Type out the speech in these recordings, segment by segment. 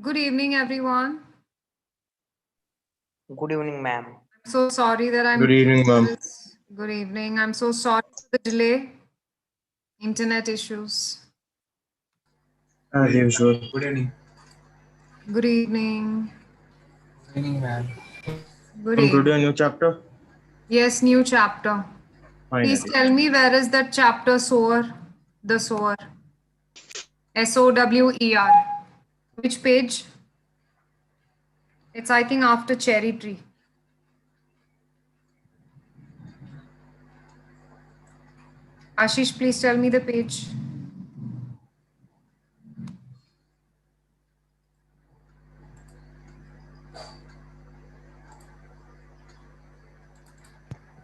Good evening, everyone. Good evening, ma'am. So sorry that I'm. Good evening, ma'am. Good evening. I'm so sorry for the delay. Internet issues. As usual. Good evening. Good evening. Good evening, ma'am. Good Welcome evening. to a new chapter. Yes, new chapter. Please Finally. tell me, where is that chapter sower? The sower. SOWER. Which page? It's, I think, after cherry tree. Ashish, please tell me the page.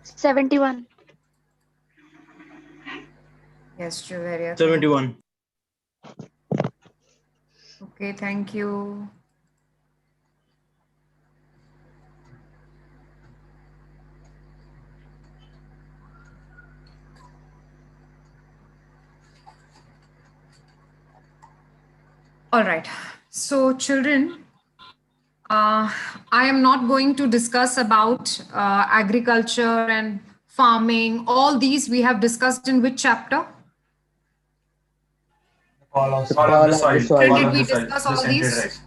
$71. Yes, Juveria. 71. Okay, thank you. All right. So, children, I am not going to discuss about agriculture and farming. All these we have discussed in which chapter? Call of Call the of the soil. soil. Did we discuss all these?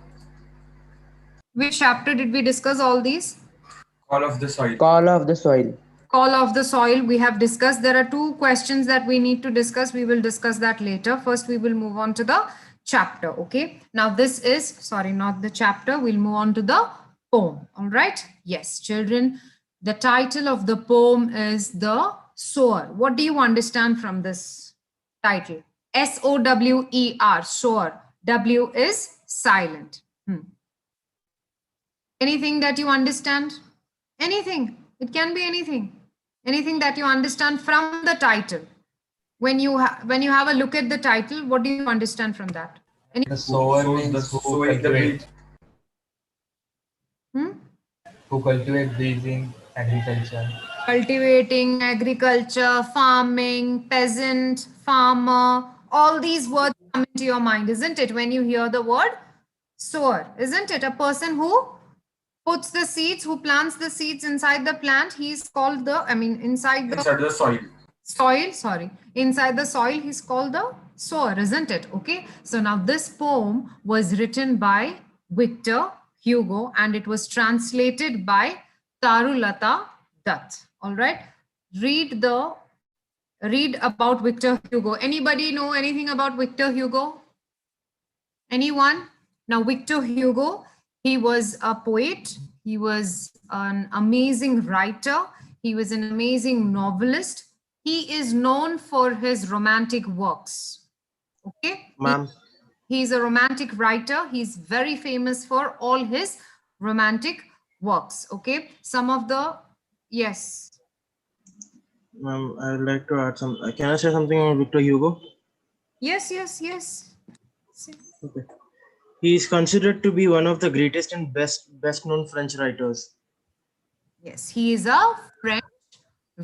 Which chapter did we discuss all these? Call of the soil. Call of the soil. Call of the soil we have discussed. There are two questions that we need to discuss. We will discuss that later. First, we will move on to the chapter. Okay. Now this is, sorry, not the chapter. We'll move on to the poem. All right. Yes, children. The title of the poem is The Sower. What do you understand from this title? SOWER, sower. W is silent. Anything that you understand? Anything. It can be anything. Anything that you understand from the title. When you have a look at the title, what do you understand from that? The sower means who cultivate these in agriculture. Cultivating, agriculture, farming, peasant, farmer, all these words come into your mind, isn't it? When you hear the word sower, isn't it? A person who puts the seeds, who plants the seeds inside the plant, he's called the, inside the soil, sorry. Inside the soil, he's called the sower, isn't it? Okay. So now this poem was written by Victor Hugo and it was translated by Tarulata Dutt. All right. Read about Victor Hugo. Anybody know anything about Victor Hugo? Anyone? Now, Victor Hugo, he was a poet. He was an amazing writer. He was an amazing novelist. He is known for his romantic works. Okay? Ma'am. He's a romantic writer. He's very famous for all his romantic works. Okay? Some of the, yes. Ma'am, I would like to add some. Can I say something about Victor Hugo? Yes, yes, yes. Okay. He is considered to be one of the greatest and best known French writers. Yes, he is a French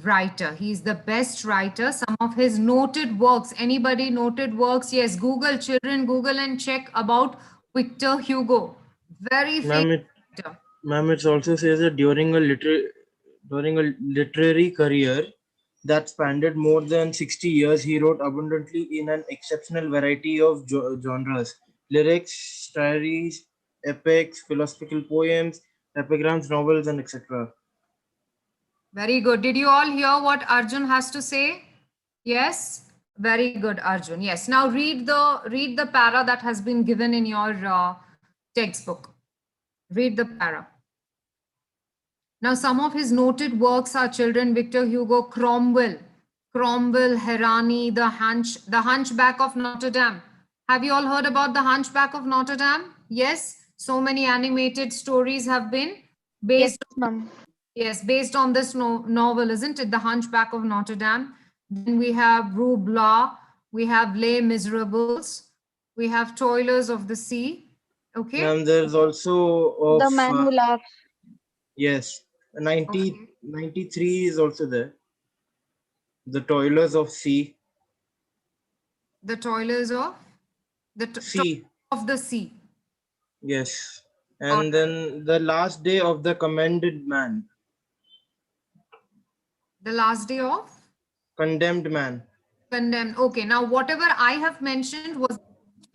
writer. He is the best writer. Some of his noted works. Anybody noted works? Yes, Google, children, Google and check about Victor Hugo. Very famous writer. Ma'am, it also says that during a literary career that spanned more than 60 years, he wrote abundantly in an exceptional variety of genres: lyrics, stories, epics, philosophical poems, epigrams, novels, and etc. Very good. Did you all hear what Arjun has to say? Yes. Very good, Arjun. Yes. Now read the para that has been given in your textbook. Read the para. Now, some of his noted works are children: Victor Hugo, Cromwell, Herani, the Hunchback of Notre Dame. Have you all heard about the Hunchback of Notre Dame? Yes. So many animated stories have been based. Yes, ma'am. Yes, based on this novel, isn't it? The Hunchback of Notre Dame. Then we have Rue Blanc. We have Les Miserables. We have Toilers of the Sea. Okay. And there's also of The Man Who Laughs. yes, 93 is also there. The Toilers of Sea. The Toilers of Sea. of the Sea. Yes. All And right. then the last day of the commended man, The last day of condemned man. condemned. Okay, now whatever I have mentioned was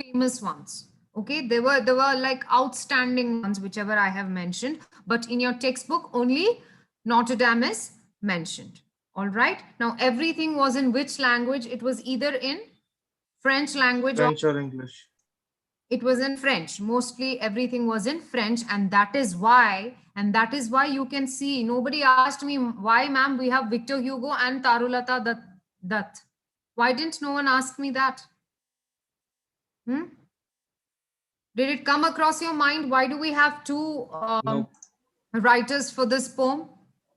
famous ones. Okay, there were like outstanding ones, whichever I have mentioned. But in your textbook, only Notre Dame is mentioned. All right. Now everything was in which language? It was either in French language or French or English. it was in French. Mostly everything was in French, and that is why you can see nobody asked me why, ma'am, we have Victor Hugo and Tarulata Dutt. Why didn't no one ask me that? Hmm? Did it come across your mind? Why do we have two Nope. writers for this poem?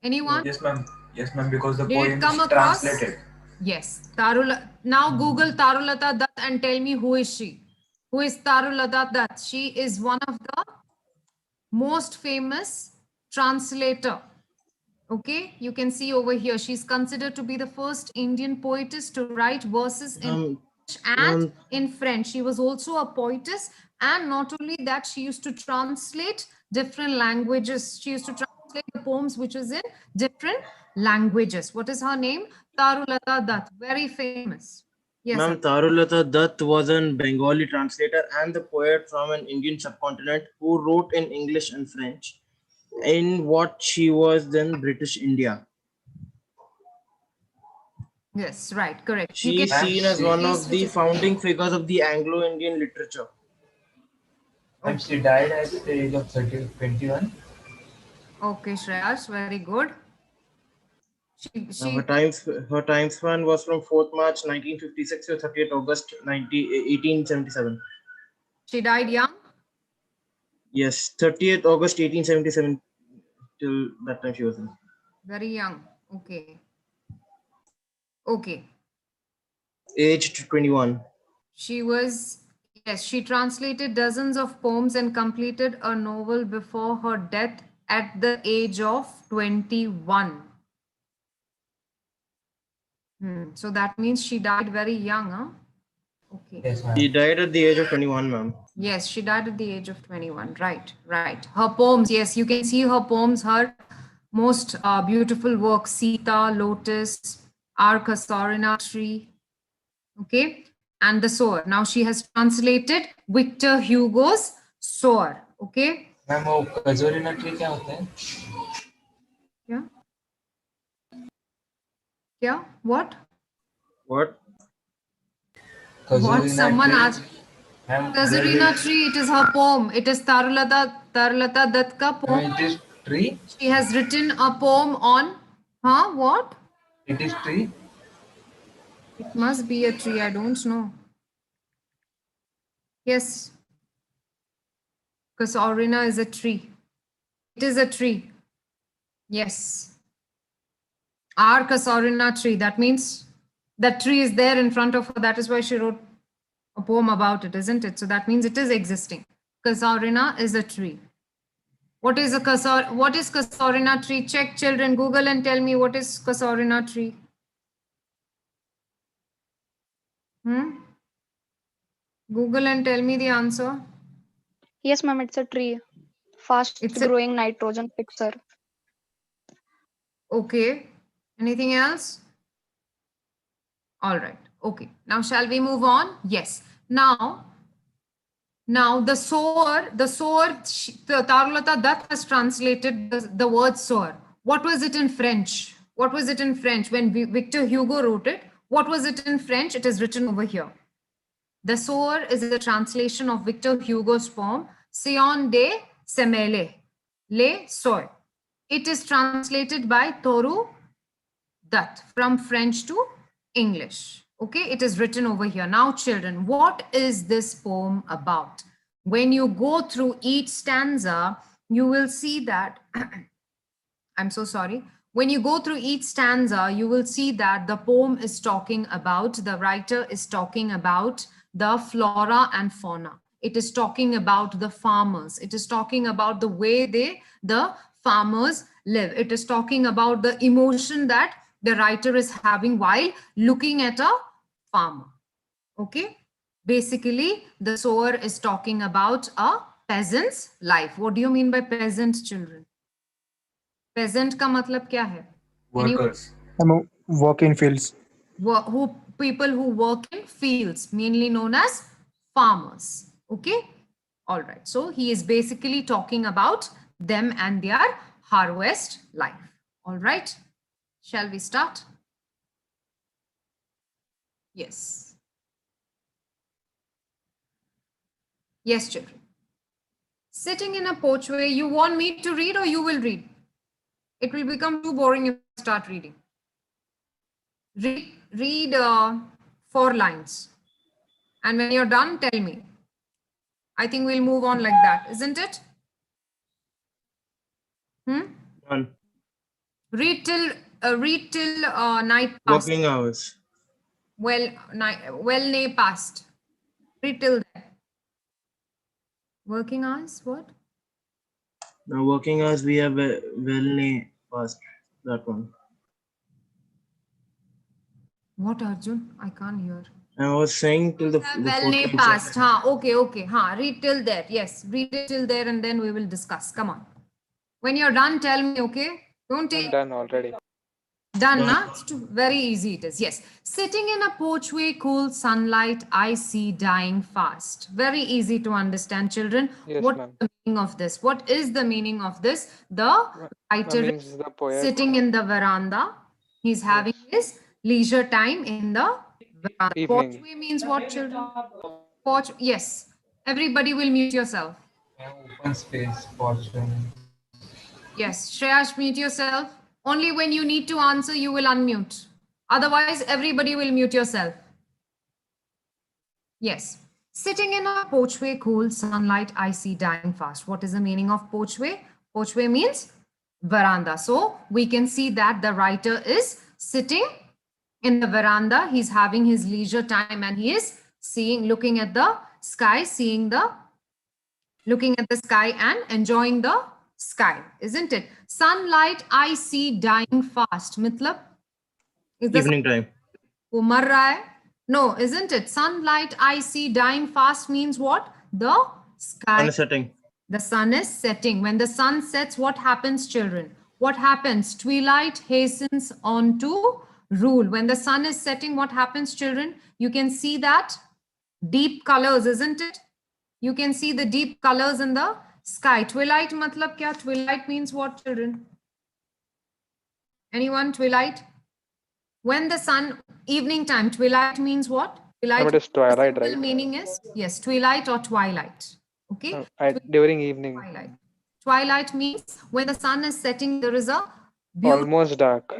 Anyone? Nope. Yes, ma'am. Yes, ma'am. Because the Did it poem come is across? translated. Yes. Now Google Tarulata Dutt and tell me who is she? Who is Tarulata Dutt? She is one of the most famous translator. Okay, you can see over here, she's considered to be the first Indian poetess to write verses in Um, English and ma'am, in French. She was also a poetess, and not only that, she used to translate different languages. She used to translate the poems which is in different languages. What is her name? Tarulata Dutt, very famous. Yes, sir. Tarulata Dutt was a Bengali translator and the poet from an Indian subcontinent who wrote in English and French in what she was then British India. Yes, right, correct. You She can is Ma'am, seen as she, one place of which the is founding figures of the Anglo-Indian literature. ma'am, she died at the age of 21. okay, Shreyas, very good. Now, She her time span was from 4th March 1956 to 30th August 1877. she died young. Yes, 30th August 1877 till that time she was in. Very young. Okay. Okay. Aged 21. She was, yes, she translated dozens of poems and completed a novel before her death at the age of 21. So that means she died very young, huh? Okay. Yes, ma'am. She died at the age of 21, ma'am. Yes, she died at the age of 21. Right, right. Her poems, yes, you can see her poems, her most beautiful work, Sita, Lotus, Our Kasorina Tree, okay, and the Sower. Now she has translated Victor Hugo's Sower, okay. Ma'am वो कजोरी नटरी क्या होता है? Yeah, yeah, what? What? What? कजोरी Someone नटरी asked. Ma'am Kazarina Tree, it is her poem. It is Tarulata Dutt ka poem. it is tree. She has written a poem on, huh, what? It is tree. It must be a tree, I don't know. Yes, because Orina is a tree. It is a tree. Yes. Our Kasorina tree. That means that tree is there in front of her. That is why she wrote a poem about it, isn't it? So that means it is existing. Kasorina is a tree. What is Kasorina tree? Check, children, Google and tell me what is Kasorina tree. Google and tell me the answer. Yes, ma'am, it's a tree. Fast It's a growing nitrogen fixer. okay. Anything else? All right. Okay. Now shall we move on? Yes. Now Tarulata Dutt has translated the word sower. What was it in French? What was it in French when Victor Hugo wrote it? What was it in French? It is written over here. The sower is a translation of Victor Hugo's poem, Sion de Semele, Le Soy. It is translated by Toru Dutt from French to English. Okay, it is written over here. Now, children, what is this poem about? When you go through each stanza, you will see that, I'm so sorry. When you go through each stanza, you will see that the poem is talking about, the writer is talking about the flora and fauna. It is talking about the farmers. It is talking about the way the farmers live. It is talking about the emotion that the writer is having while looking at a farmer. Okay. Basically, the sower is talking about a peasant's life. What do you mean by peasant, children? Peasant का मतलब क्या है? Workers. Work in fields. Who people who work in fields, mainly known as farmers. Okay, all right. So he is basically talking about them and their harvest life. All right, shall we start? Yes. Yes, children. Sitting in a porchway, you want me to read or you will read? It will become too boring if I start reading. Read 4 lines. And when you're done, tell me. I think we'll move on like that, isn't it? Done. Read till night past. Working hours. Well, nay past. Read till there. Working hours, what? Now working hours we have well past that one. What, Arjun? I can't hear. I was saying till the Well, nay past. Okay. Read till there. Yes, read it till there and then we will discuss. Come on. When you're done, tell me, okay? Don't take... I'm done already. Done, na? It's very easy it is. Yes. Sitting in a porchway, cool sunlight, I see dying fast. Very easy to understand, children. Yes, What ma'am. is the meaning of this? What is the meaning of this? The writer Means is the poet. sitting in the veranda. He's having his leisure time in the veranda. Evening. Porchway means what, children? Porch. Yes. Everybody will mute yourself. Open space, fortune. Yes. Shreyash, mute yourself. Only when you need to answer, you will unmute. Otherwise, everybody will mute yourself. Yes. Sitting in a porchway, cool sunlight, I see dying fast. What is the meaning of porchway? Porchway means veranda. So we can see that the writer is sitting in the veranda. He's having his leisure time and he is looking at the sky, looking at the sky and enjoying the sky, isn't it? Sunlight I see dying fast. Matlab? Is the evening time. वो मर रहा है? No, isn't it? Sunlight I see dying fast means what? The sky. Sun is setting. The sun is setting. When the sun sets, what happens, children? What happens? Twilight hastens on to rule. When the sun is setting, what happens, children? You can see that deep colors, isn't it? You can see the deep colors in the sky. Twilight matlab kya? Twilight means what, children? Anyone? Twilight? When the sun, evening time, twilight means what? Twilight. It is twilight, simple right? meaning is, yes, twilight or twilight. Okay. During evening. Twilight. Twilight means when the sun is setting, there is a beautiful, Almost dark.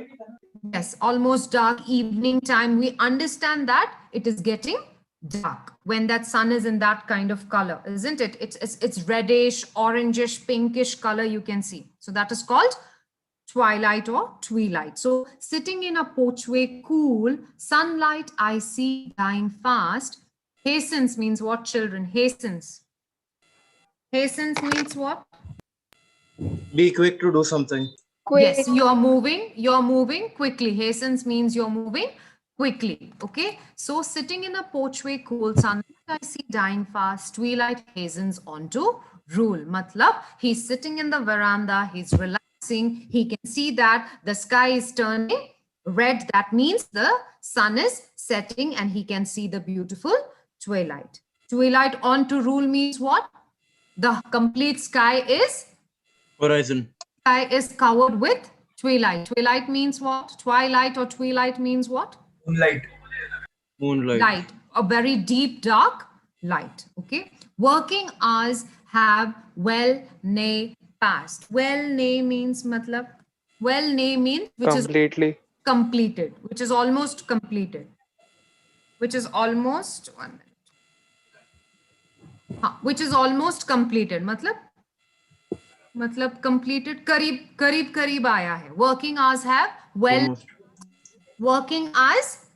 yes, almost dark evening time. We understand that it is getting dark when that sun is in that kind of color, isn't it? It's reddish, orangish, pinkish color you can see. So that is called twilight or twilight. So sitting in a porchway, cool sunlight I see dying fast. Hastens means what, children? Hastens. Hastens means what? Be quick to do something. Quick. Yes, you're moving quickly. Hastens means you're moving quickly. Okay. So sitting in a porchway, cool sunlight I see dying fast. Twilight hastens on to rule. Matlab, he's sitting in the veranda, he's relaxing. He can see that the sky is turning red. That means the sun is setting and he can see the beautiful twilight. Twilight on to rule means what? The complete sky is Horizon. sky is covered with twilight. Twilight means what? Twilight or twilight means what? Moonlight. Moonlight. Light, a very deep dark light. Okay. Working hours have well nay passed. Well nay means matlab. Well nay means which Completely. is completed, which is almost completed, which is almost 1 minute. Which is almost completed. मतलब completed करीब आया है. Working hours have well. Almost. Working hours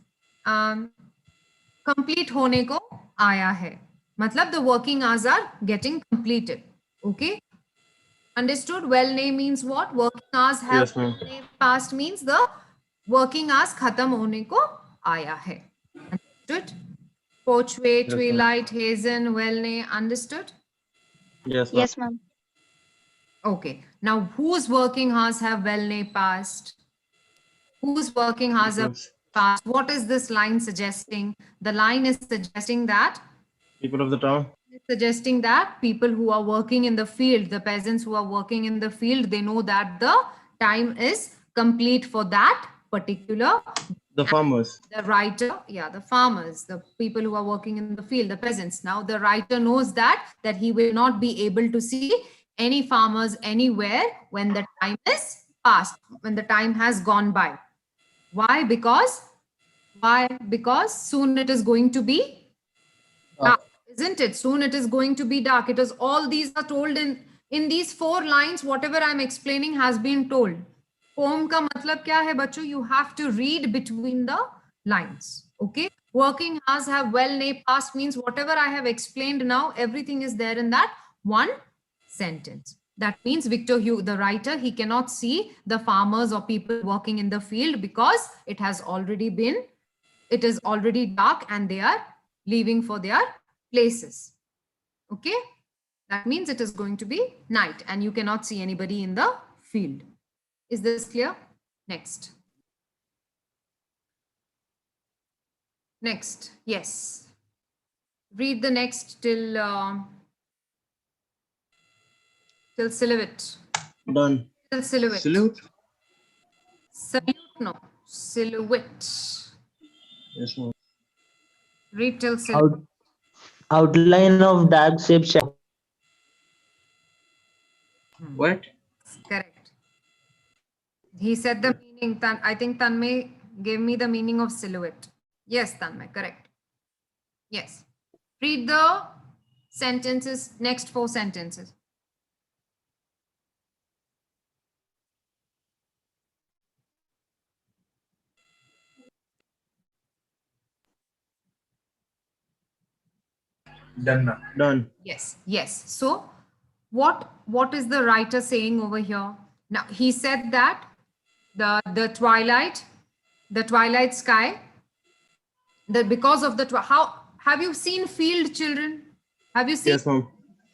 complete होने को आया है. मतलब the working hours are getting completed. Okay. Understood? Well nay means what? Working hours have Yes, ma'am. passed means the working hours खत्म होने को आया है. Understood? Porchway, Yes, ma'am. twilight, hazen, well nay. Understood? Yes, ma'am. Yes, ma'am. Okay. Now, whose working hours have well-nigh passed? Whose working hours have People's, passed? What is this line suggesting? The line is suggesting that people of the town. people who are working in the field, the peasants who are working in the field, they know that the time is complete for that particular. The farmers. The writer, yeah, the farmers, the people who are working in the field, the peasants. Now the writer knows that he will not be able to see any farmers anywhere when the time is past, when the time has gone by. Why? Because soon it is going to be dark, isn't it? Soon it is going to be dark. It is all these are told in these 4 lines. Whatever I'm explaining has been told. Poem ka matlab kya hai, bachcho? You have to read between the lines. Okay. Working hours have well-nigh past means whatever I have explained now, everything is there in that one sentence. That means Victor Hugo, the writer, he cannot see the farmers or people working in the field because it is already dark and they are leaving for their places. Okay. That means it is going to be night and you cannot see anybody in the field. Is this clear? Next. Next. Yes. Read the next till silhouette. Done. Till silhouette. Salute. Salute, no. Silhouette. Yes, ma'am. Read till silhouette. Outline of dark shape shadow. What? Correct. He said the meaning. I think Tanmay gave me the meaning of silhouette. Yes, Tanmay, correct. Yes. Read the sentences, next 4 sentences. Done now. Done. Yes, yes. So what is the writer saying over here? Now he said that the twilight sky, that because of the how have you seen field, children? Have you seen Yes, ma'am.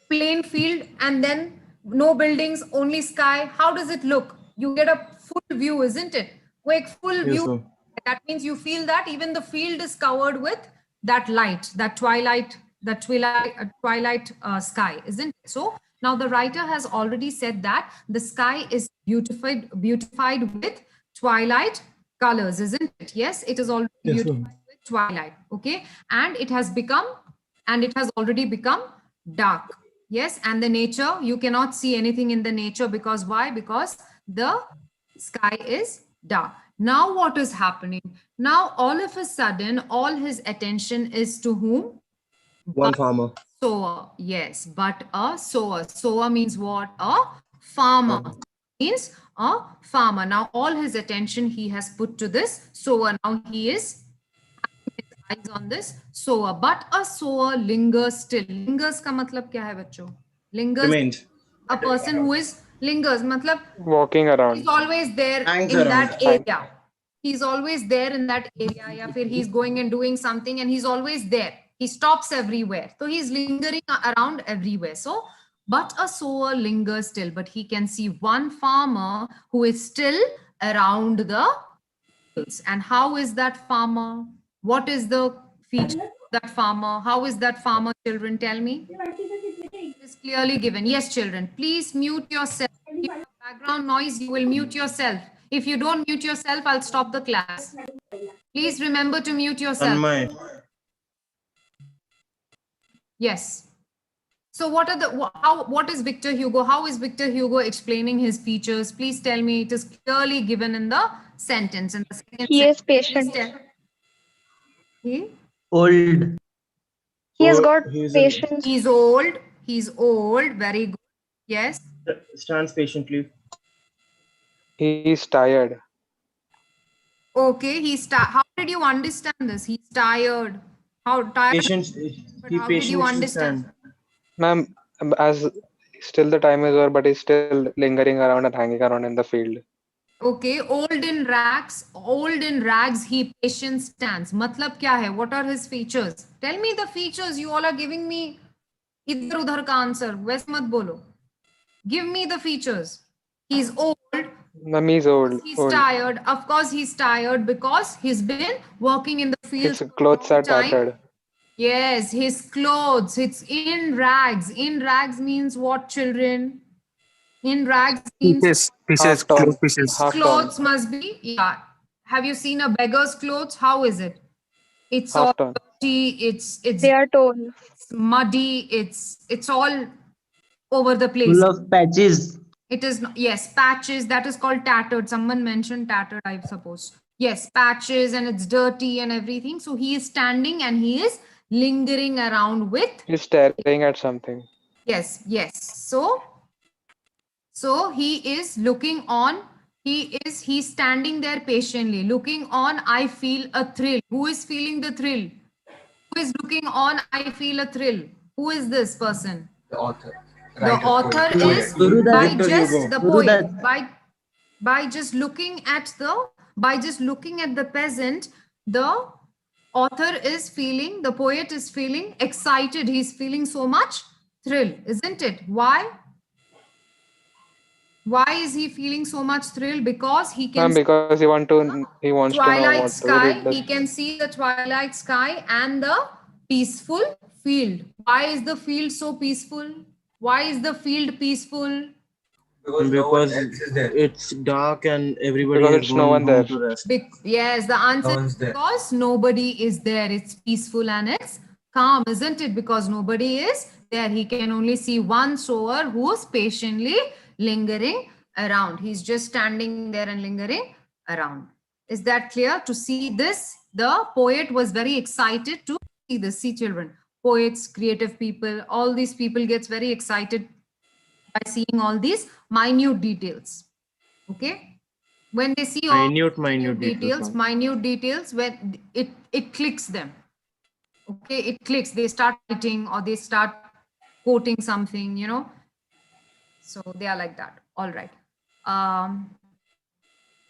plain field and then no buildings, only sky? How does it look? You get a full view, isn't it? Quick full Yes, view. ma'am. That means you feel that even the field is covered with that light, that twilight sky, isn't it? So now the writer has already said that the sky is beautified with twilight colors, isn't it? Yes, it is already Yes, beautified ma'am. with twilight. Okay, and it has already become dark. Yes, and the nature, you cannot see anything in the nature because why? Because the sky is dark. Now what is happening? Now all of a sudden, all his attention is to whom? One farmer. Sower. Yes, but a sower. Sower means what? A farmer. Means a farmer. Now all his attention he has put to this sower. Now he is eyes on this sower, but a sower lingers still. Lingers का मतलब क्या है बच्चों? Lingers, Remains. a person who is lingers मतलब Walking he's around. always there Hangs in around. that area. He's always there in that area. या फिर he's going and doing something and he's always there. He stops everywhere. So he's lingering around everywhere. So, but a sower lingers still, but he can see one farmer who is still around the fields. And how is that farmer? What is the feature of that farmer? How is that farmer, children? Tell me. It is clearly given. Yes, children, please mute yourself. If you have background noise, you will mute yourself. If you don't mute yourself, I'll stop the class. Please remember to mute yourself. Tanmay. Yes. So what is Victor Hugo? How is Victor Hugo explaining his features? Please tell me. It is clearly given in the sentence. In the second He is sentence, patient. please tell. He? Old. He has Oh, got he's patience. He's old. He's old. Very good. Yes. stands patiently. He's tired. Okay. How did you understand this? He's tired. How tired? Patience. But He how did you patiently understand? stands. Ma'am, as still the time is over, but he's still lingering around and hanging around in the field. Okay. Old in rags, he patient stands. Matlab kya hai? What are his features? Tell me the features. You all are giving me इधर उधर का answer वैसे मत बोलो. Give me the features. He's old. Ma'am, he's old. He's tired. Of course, he's tired because he's been working in the fields His for a clothes long are time. tattered. Yes, his clothes. It's in rags. In rags means what, children? In rags means Half torn. his Half torn. clothes must be, yeah. Have you seen a beggar's clothes? How is it? It's all Half torn. dirty. It's They are torn. muddy. It's all over the place. Full of patches. It is, yes, patches. That is called tattered. Someone mentioned tattered, I suppose. Yes, patches, and it's dirty and everything. So he is standing and he is lingering around with. He's staring at something. Yes, yes. So he is looking on. He's standing there patiently, looking on. I feel a thrill. Who is feeling the thrill? Who is looking on? I feel a thrill. Who is this person? The author. The Writer, author poet. is Gurudat. by Victor just Hugo. the Gurudat. poet. By just looking at the peasant, the author is feeling, the poet is feeling excited. He's feeling so much thrill, isn't it? Why? Why is he feeling so much thrill? Because he can Ma'am, because he wants to know twilight what sky. will it He does. can see the twilight sky and the peaceful field. Why is the field so peaceful? Why is the field peaceful? Because no one Because else is there. it's dark and everybody Because has it's no gone one there. home to rest. Yes, the answer No is one's there. because nobody is there. It's peaceful and it's calm, isn't it? Because nobody is there. He can only see one sower who's patiently lingering around. He's just standing there and lingering around. Is that clear? To see this, the poet was very excited to see this. See, children, poets, creative people, all these people gets very excited by seeing all these minute details. Okay, when they see all Minute details. minute details, when it clicks them. Okay, it clicks. They start writing or they start quoting something, so they are like that. All right.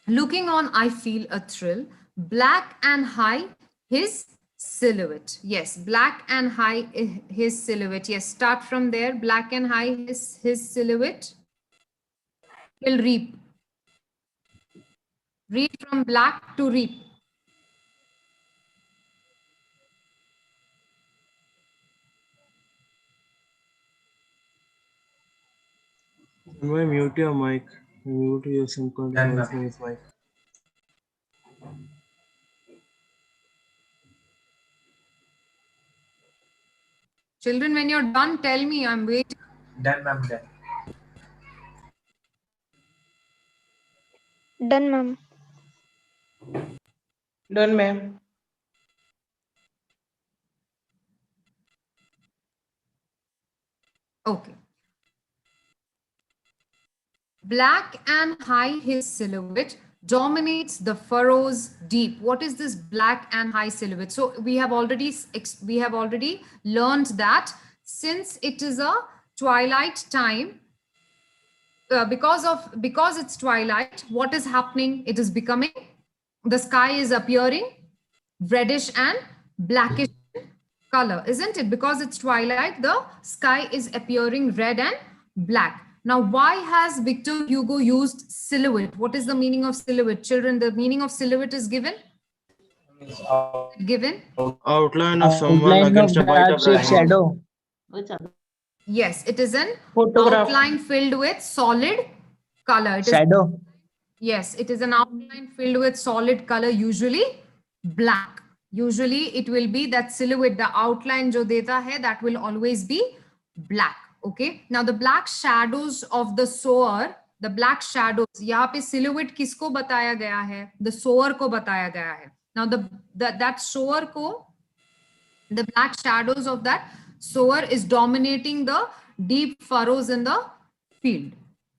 Looking on, I feel a thrill. Black and high, his silhouette. Yes, black and high, his silhouette. Yes, start from there. Black and high, his silhouette will reap. Read from black to reap. Why mute your mic? Mute your SIM card Done, noise ma'am. from his mic. Children, when you're done, tell me. I'm waiting. Done, ma'am. Done. Done, ma'am. Done, ma'am. Okay. Black and high, his silhouette dominates the furrows deep. What is this black and high silhouette? So we have already learned that since it is a twilight time, because it's twilight, what is happening? It is becoming, the sky is appearing reddish and blackish color, isn't it? Because it's twilight, the sky is appearing red and black. Now, why has Victor Hugo used silhouette? What is the meaning of silhouette? Children, the meaning of silhouette is given? Given? Outline of someone Outline against of a white dark shape background. shadow. Yes, it is an Photograph. outline filled with solid color. It is, Shadow. yes, it is an outline filled with solid color, usually black. Usually it will be that silhouette, the outline jo deta hai, that will always be black. Okay. Now the black shadows of the sower, the black shadows, यहाँ पे silhouette किसको बताया गया है? The sower को बताया गया है. Now that sower को, the black shadows of that sower is dominating the deep furrows in the field.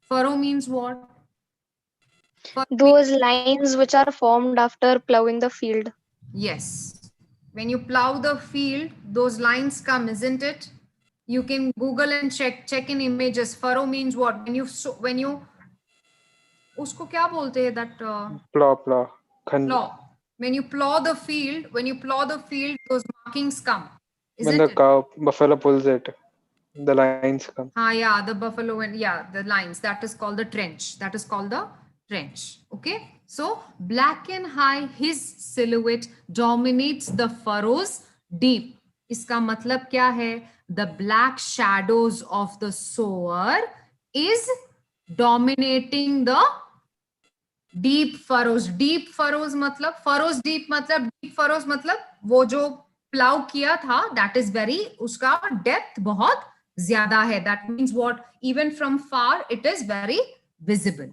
Furrow means what? Those lines which are formed after plowing the field. Yes. When you plow the field, those lines come, isn't it? You can Google and check in images. Furrow means what? When you उसको क्या बोलते हैं that Plow. plow. When you plow the field, those markings come, When isn't the it? buffalo pulls it. The lines come. Yeah, the buffalo and yeah, the lines. That is called the trench. That is called the trench. Okay. So black and high, his silhouette dominates the furrows deep. इसका मतलब क्या है? The black shadows of the sower is dominating the deep furrows. Deep furrows मतलब furrows deep मतलब deep furrows मतलब वो जो plough किया था, that is very, उसका depth बहुत ज्यादा है. That means what? Even from far it is very visible.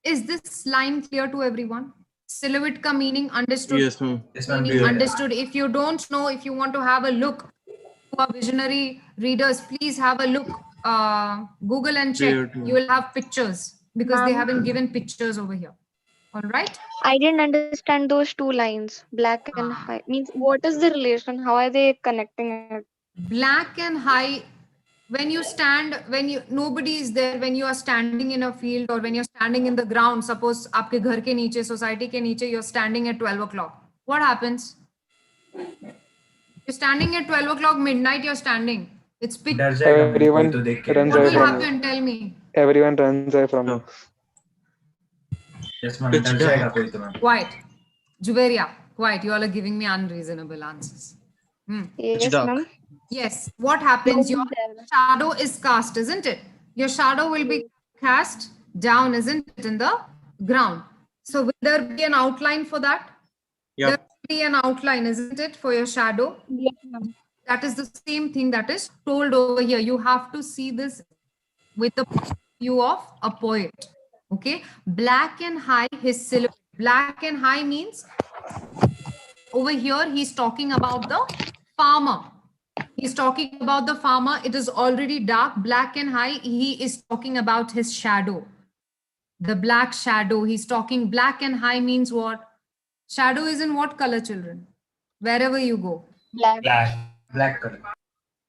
Is this line clear to everyone? Silhouette ka meaning understood? Yes, ma'am. Yes, ma'am. Meaning Clear. understood. If you don't know, if you want to have a look, who are visionary readers, please have a look. Google and check. Clear to- You will have pictures because they Ma'am. haven't given pictures over here. All right. I didn't understand those two lines, black and high. Means what is the relation? How are they connecting it? Black and high. When you stand, when you nobody is there, when you are standing in a field or when you're standing in the ground, suppose आपके घर के नीचे, society के नीचे, you're standing at 12 o'clock. What happens? You're standing at 12 o'clock midnight, you're standing. It's pitch. डर जाएगा ma'am, कोई Everyone तो देख के. runs What away will from you. happen? Tell me. Everyone runs away from you. Yes, ma'am. Pitch डर dark. जाएगा कोई तो ma'am. Quiet. Juveria, quiet. You all are giving me unreasonable answers. Yes, dark. ma'am. Yes. What happens? Your There. shadow is cast, isn't it? Your shadow will be cast down, isn't it, in the ground? So will there be an outline for that? There Yep. will be an outline, isn't it, for your shadow? Yes, ma'am. That is the same thing that is told over here. You have to see this with the view of a poet. Okay. Black and high, his silhouette. Black and high means over here he's talking about the farmer. He's talking about the farmer. It is already dark, black and high. He is talking about his shadow. The black shadow. He's talking black and high means what? Shadow is in what color, children? Wherever you go. Black. Black color.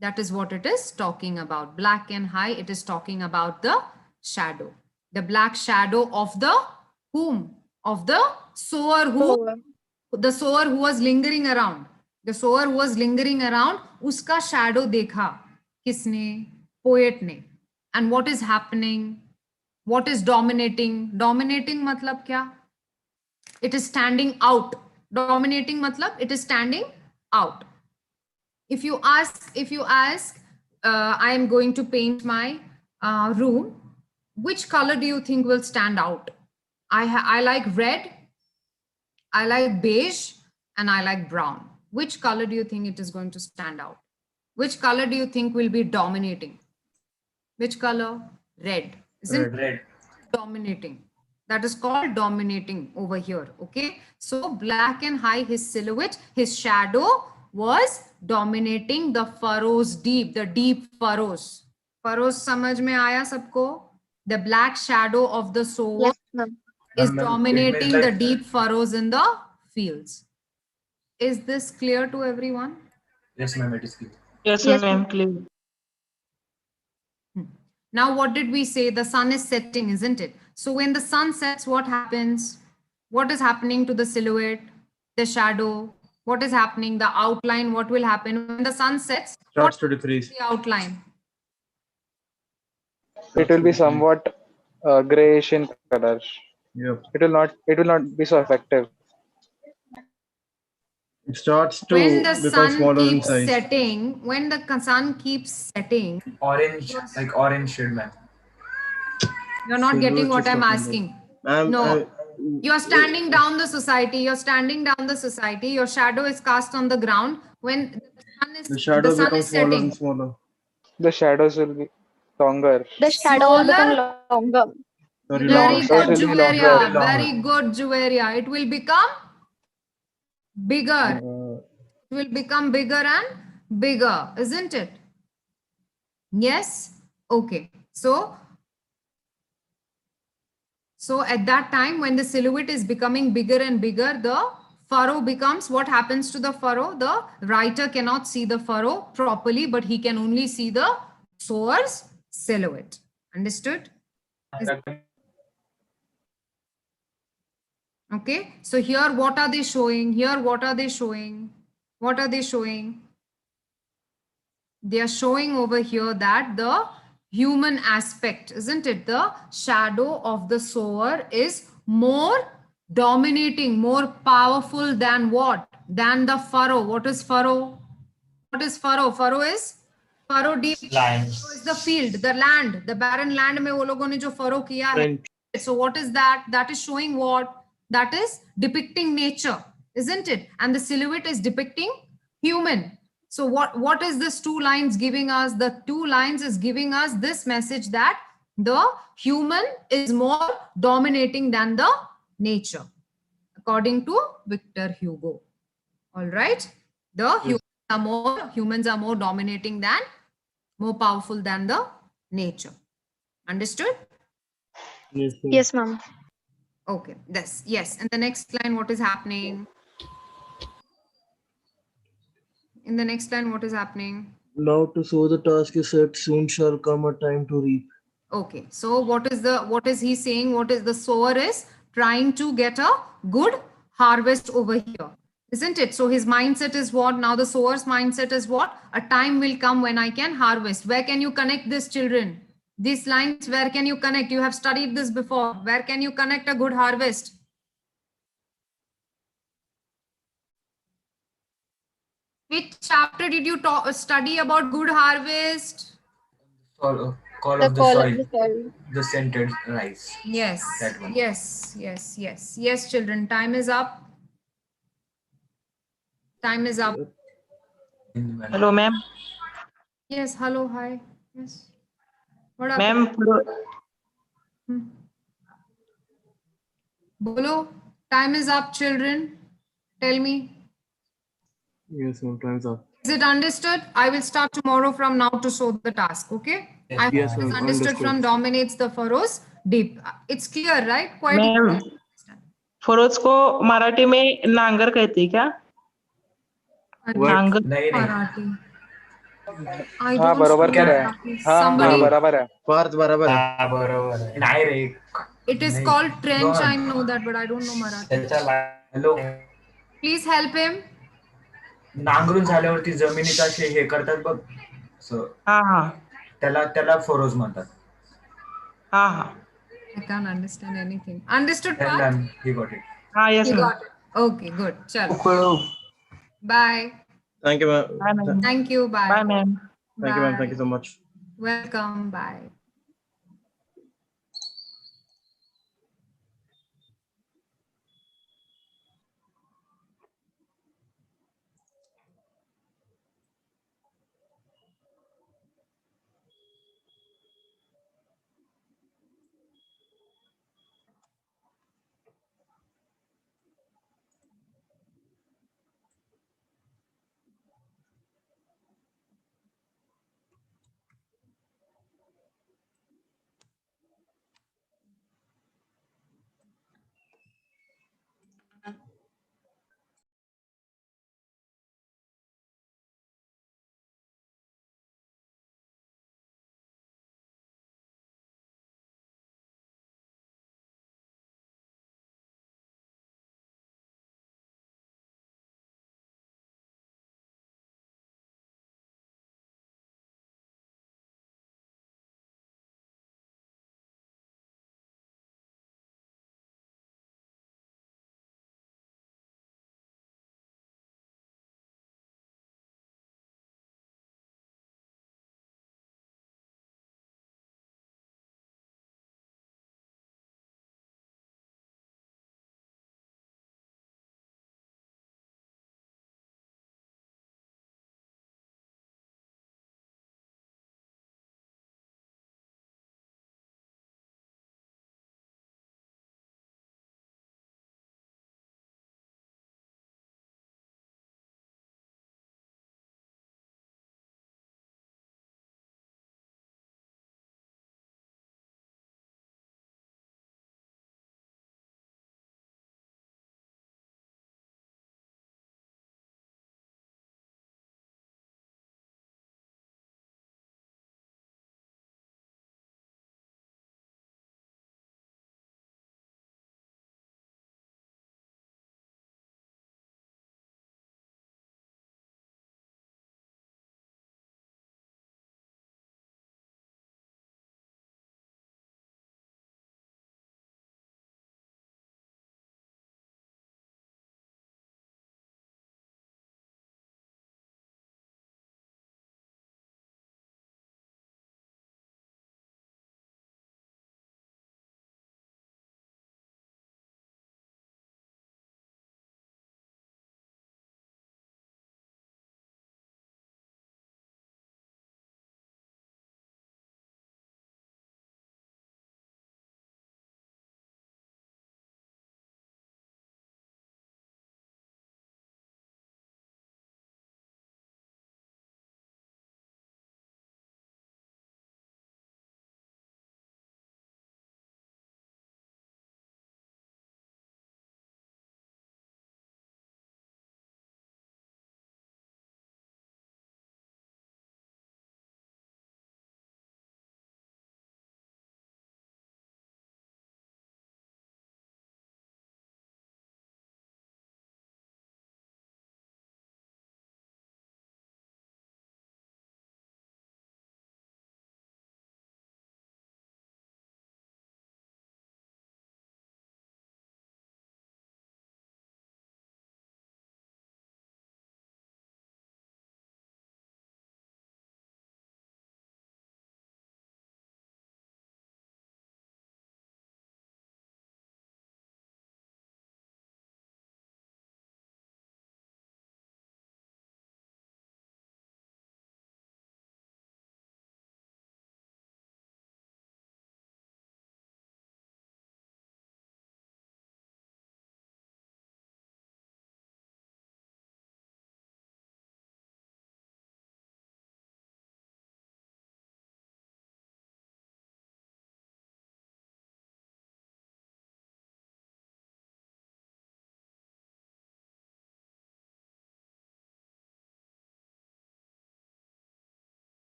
That is what it is talking about. Black and high, it is talking about the shadow. The black shadow of the whom? Of the sower who, the sower who was lingering around. The sower who was lingering around, uska shadow dekha. Kisne? Poet ne. And what is happening? What is dominating? Dominating matlab kya? It is standing out. Dominating matlab it is standing out. If you ask, I am going to paint my room, which color do you think will stand out? I like red, I like beige, and I like brown. Which color do you think it is going to stand out? Which color do you think will be dominating? Which color? Red. Isn't Red. dominating? That is called dominating over here. Okay. So black and high, his silhouette, his shadow was dominating the furrows deep, the deep furrows. Furrows samajh mein aaya sabko? The black shadow of the sower Yes, ma'am. is Ma'am, it dominating means the that- deep furrows in the fields. Is this clear to everyone? Yes, ma'am. It is clear. Yes, Yes, ma'am. ma'am. Clear. Now, what did we say? The sun is setting, isn't it? So when the sun sets, what happens? What is happening to the silhouette, the shadow? What is happening? The outline, what will happen? When the sun sets, Starts what to is decrease. the outline? It will be somewhat grayish in color. Yep. It will not be so effective. It starts to When the become sun smaller in keeps size. setting, when the sun keeps setting, Orange, like orange shade, ma'am. you're not So getting you're what just I'm talking asking. Ma'am, No. You're standing down the society. You're standing down the society. Your shadow is cast on the ground. When the shadow the sun becomes is smaller setting, and smaller. The shadows will be longer. The shadow will become Smaller? longer. Sorry, Very longer. Shadows good, will be Juveria. longer. Very good, Juveria. It will become bigger. It will become bigger and bigger, isn't it? Yes? Okay. So at that time, when the silhouette is becoming bigger and bigger, the furrow becomes, what happens to the furrow? The writer cannot see the furrow properly, but he can only see the sower's silhouette. Understood? Okay. So here, what are they showing? Here, what are they showing? What are they showing? They are showing over here that the human aspect, isn't it? The shadow of the sower is more dominating, more powerful than what? Than the furrow. What is furrow? What is furrow? Furrow deep. Lines. Furrow is the field, the land, the barren land में वो लोगों ने जो furrow किया है. Trench. So what is that? That is showing what? That is depicting nature, isn't it? And the silhouette is depicting human. So what is this two lines giving us? The two lines is giving us this message that the human is more dominating than the nature, according to Victor Hugo. All right. The humans are more dominating than, more powerful than the nature. Understood? Yes, ma'am. Yes, ma'am. Okay. Yes. And the next line, what is happening? In the next line, what is happening? Now to sow the task is set, soon shall come a time to reap. Okay. So what is he saying? What is the sower is trying to get a good harvest over here, isn't it? So his mindset is what? Now the sower's mindset is what? A time will come when I can harvest. Where can you connect this, children? These lines, where can you connect? You have studied this before. Where can you connect a good harvest? Which chapter did you study about good harvest? Call The of the call soil. of the soil. The scented rice. Yes. That one. Yes, children. Time is up. Time is up. Hello, ma'am. Yes, hello, hi. Yes. What up? Ma'am, Bolo, time is up, children. Tell me. Yes, ma'am. Time's up. Is it understood? I will start tomorrow from now to show the task, okay? Yes, I hope Yes, it is ma'am. understood from Understood. dominates the furrows deep. It's clear, right? Quite ma'am furrows को मराठी में नांगर कहते हैं क्या? What? नांगर नहीं नहीं Marathi. I हाँ don't बरोबर speak कह रहे हैं. Marathi. हाँ Somebody. बराबर है. Parth बराबर है. हाँ बरोबर आहे. नाही रे It is नहीं. called trench. Go on. I know that, but I don't know Marathi. त्याच्या हॅलो Please help him. नांगरून झाल्यावरती जमिनीत असे हे करतात बघ असं हाँ हाँ त्याला फरोज म्हणतात. हाँ हाँ I can't understand anything. Understood, Then Parth? ma'am, he got it. हाँ yes You ma'am. got it. Okay, good. Chalo. Bye. Thank you, ma'am. Bye, ma'am. Thank you. Bye. Bye, ma'am. Thank you, ma'am. Thank you so much. Welcome. Bye.